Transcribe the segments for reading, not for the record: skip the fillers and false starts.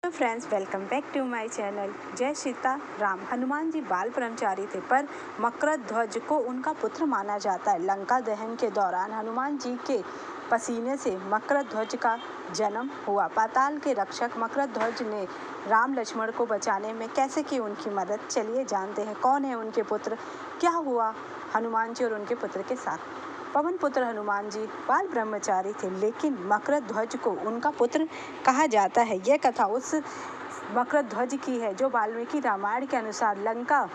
तो friends, welcome back to my channel. Jai Sita Ram. Hanuman ji बाल ब्रह्मचारी थे, पर मकरध्वज को उनका पुत्र माना जाता है। लंका दहन के दौरान हनुमान जी के पसीने से मकरध्वज का जन्म हुआ। पाताल के रक्षक मकरध्वज ने राम लक्ष्मण को बचाने में कैसे की उनकी मदद, चलिए जानते हैं कौन है उनके पुत्र, क्या हुआ हनुमान जी और उनके पुत्र के साथ। पवन पुत्र हनुमान जी बाल ब्रह्मचारी थे, लेकिन मकरध्वज को उनका पुत्र कहा जाता है। यह कथा उस मकरध्वज की है जो वाल्मीकि रामायण के अनुसार लंका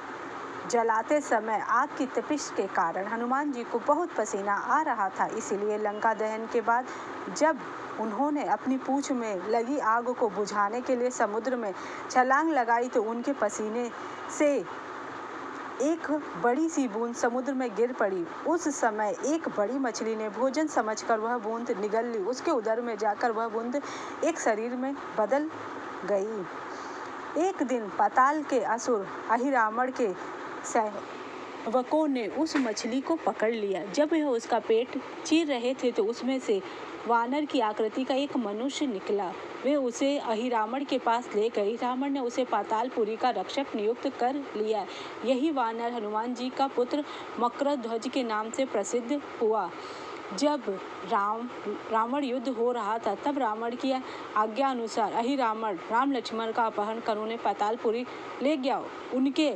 जलाते समय आग की तपिश के कारण हनुमान जी को बहुत पसीना आ रहा था। इसीलिए लंका दहन के बाद जब उन्होंने अपनी पूंछ में लगी आग को बुझाने के लिए समुद्र में छलांग लगाई तो उनके पसीने से एक बड़ी सी बूंद समुद्र में गिर पड़ी। उस समय एक बड़ी मछली ने भोजन समझकर वह बूंद निगल ली। उसके उदर में जाकर वह बूंद एक शरीर में बदल गई। एक दिन पाताल के असुर अहिरावण के सेवकों ने उस मछली को पकड़ लिया। जब वह उसका पेट चीर रहे थे तो उसमें से वानर की आकृति का एक मनुष्य निकला। वे उसे अहिरावण के पास ले गए। रावण ने उसे पातालपुरी का रक्षक नियुक्त कर लिया। यही वानर हनुमान जी का पुत्र मकरध्वज के नाम से प्रसिद्ध हुआ। जब रावण युद्ध हो रहा था तब रावण की आज्ञा अनुसार अहिरावण राम लक्ष्मण का अपहरण कर उन्हें पातालपुरी ले गया। उनके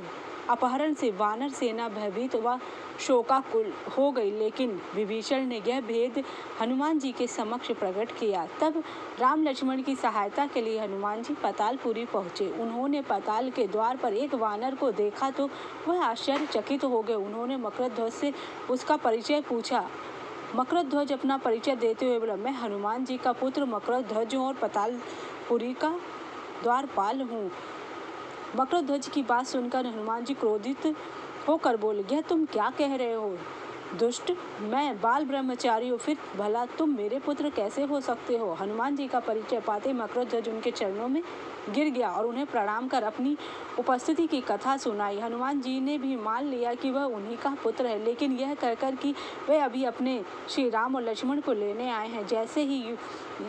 अपहरण से वानर सेना भयभीत व शोकाकुल हो गई, लेकिन विभीषण ने यह भेद हनुमान जी के समक्ष प्रकट किया। तब राम लक्ष्मण की सहायता के लिए हनुमान जी पातालपुरी पहुँचे। उन्होंने पाताल के द्वार पर एक वानर को देखा तो वह आश्चर्यचकित हो गए। उन्होंने मकरध्वज से उसका परिचय पूछा। मकरध्वज अपना परिचय देते हुए बोला, मैं हनुमान जी का पुत्र मकरध्वज हूँ और पातालपुरी का द्वारपाल हूँ। मकरध्वज की बात सुनकर हनुमान जी क्रोधित होकर बोले, यह तुम क्या कह रहे हो दुष्ट, मैं बाल ब्रह्मचारी हूँ, फिर भला तुम मेरे पुत्र कैसे हो सकते हो। हनुमान जी का परिचय पाते मकरध्वज उनके चरणों में गिर गया और उन्हें प्रणाम कर अपनी उपस्थिति की कथा सुनाई। हनुमान जी ने भी मान लिया कि वह उन्हीं का पुत्र है, लेकिन यह कहकर कि वे अभी अपने श्री राम और लक्ष्मण को लेने आए हैं। जैसे ही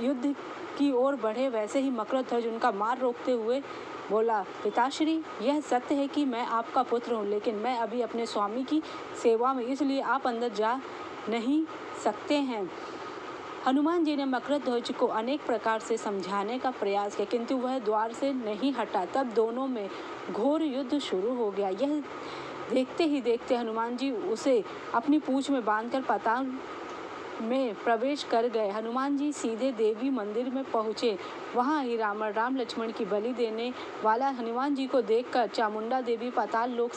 युद्ध की ओर बढ़े वैसे ही मकरध्वज उनका मार्ग रोकते हुए बोला, पिताश्री, यह सत्य है कि मैं आपका पुत्र हूँ, लेकिन मैं अभी अपने स्वामी की सेवा में, इसलिए आप अंदर जा नहीं सकते हैं। हनुमान जी ने मकरध्वज को अनेक प्रकार से समझाने का प्रयास किया, किंतु वह द्वार से नहीं हटा। तब दोनों में घोर युद्ध शुरू हो गया। यह देखते ही देखते हनुमान जी उसे अपनी पूंछ में बांधकर पाताल में प्रवेश कर गए। हनुमान जी सीधे देवी मंदिर में पहुँचे। वहाँ ही राम लक्ष्मण की बलि देने वाला हनुमान जी को देखकर चामुंडा देवी पाताल लोक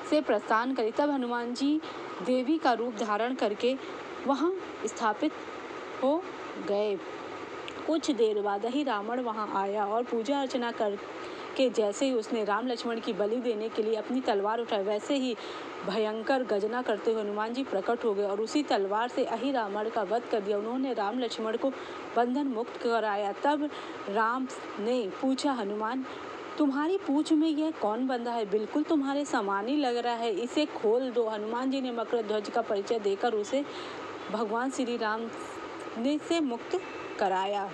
से प्रस्थान करी। तब हनुमान जी देवी का रूप धारण करके वहाँ स्थापित हो गए। कुछ देर बाद ही रावण वहाँ आया और पूजा अर्चना करके जैसे ही उसने राम लक्ष्मण की बलि देने के लिए अपनी तलवार उठाई, वैसे ही भयंकर गर्जना करते हुए हनुमान जी प्रकट हो गए और उसी तलवार से अहिरावण का वध कर दिया। उन्होंने राम लक्ष्मण को बंधन मुक्त कराया। तब राम ने पूछा, हनुमान, तुम्हारी पूंछ में यह कौन बंधा है? बिल्कुल तुम्हारे समान ही लग रहा है, इसे खोल दो। हनुमान जी ने मकरध्वज का परिचय देकर उसे भगवान श्री राम ने से मुक्त कराया।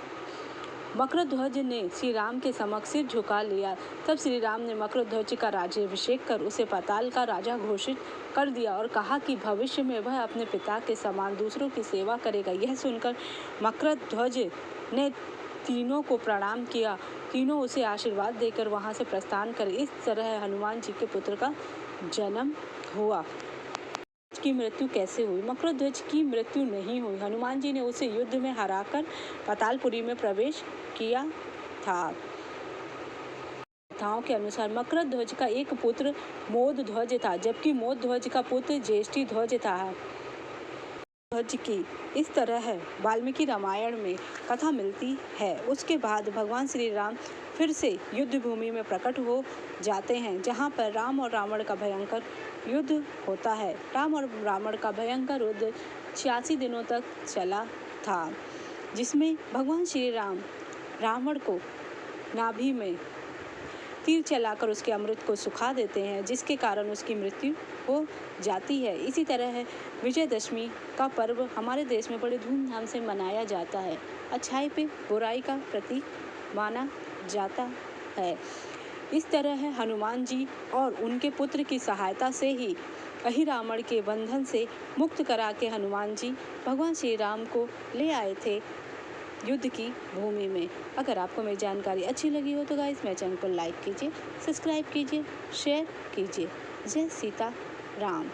मकरध्वज ने श्री राम के समक्ष सिर झुका लिया। तब श्री राम ने मकरध्वज का राज्याभिषेक कर उसे पाताल का राजा घोषित कर दिया और कहा कि भविष्य में वह अपने पिता के समान दूसरों की सेवा करेगा। यह सुनकर मकरध्वज ने तीनों को प्रणाम किया। तीनों उसे आशीर्वाद देकर वहां से प्रस्थान करे। इस तरह हनुमान जी के पुत्र का जन्म हुआ। की मृत्यु कैसे हुई? मकरध्वज की मृत्यु नहीं हुई। हनुमान जी ने उसे युद्ध में हराकर पातालपुरी में प्रवेश किया था। कथाओं के अनुसार मकरध्वज का एक पुत्र मोदध्वज था, जबकि मोदध्वज का पुत्र ज्येष्ठध्वज था। ध्वज की इस तरह वाल्मीकि रामायण में कथा मिलती है। उसके बाद भगवान श्री राम फिर से युद्ध भूमि में प्रकट हो जाते हैं, जहां पर राम और रावण का भयंकर युद्ध होता है। राम और रावण का भयंकर युद्ध 86 दिनों तक चला था, जिसमें भगवान श्री राम रावण को नाभि में तीर चलाकर उसके अमृत को सुखा देते हैं, जिसके कारण उसकी मृत्यु हो जाती है। इसी तरह विजयदशमी का पर्व हमारे देश में बड़े धूमधाम से मनाया जाता है। अच्छाई पे बुराई का प्रतीक माना जाता है। इस तरह हनुमान जी और उनके पुत्र की सहायता से ही अहिरावण के बंधन से मुक्त करा के हनुमान जी भगवान श्री राम को ले आए थे युद्ध की भूमि में। अगर आपको मेरी जानकारी अच्छी लगी हो तो गाइस मेरे चैनल को लाइक कीजिए, सब्सक्राइब कीजिए, शेयर कीजिए। जय सीता राम।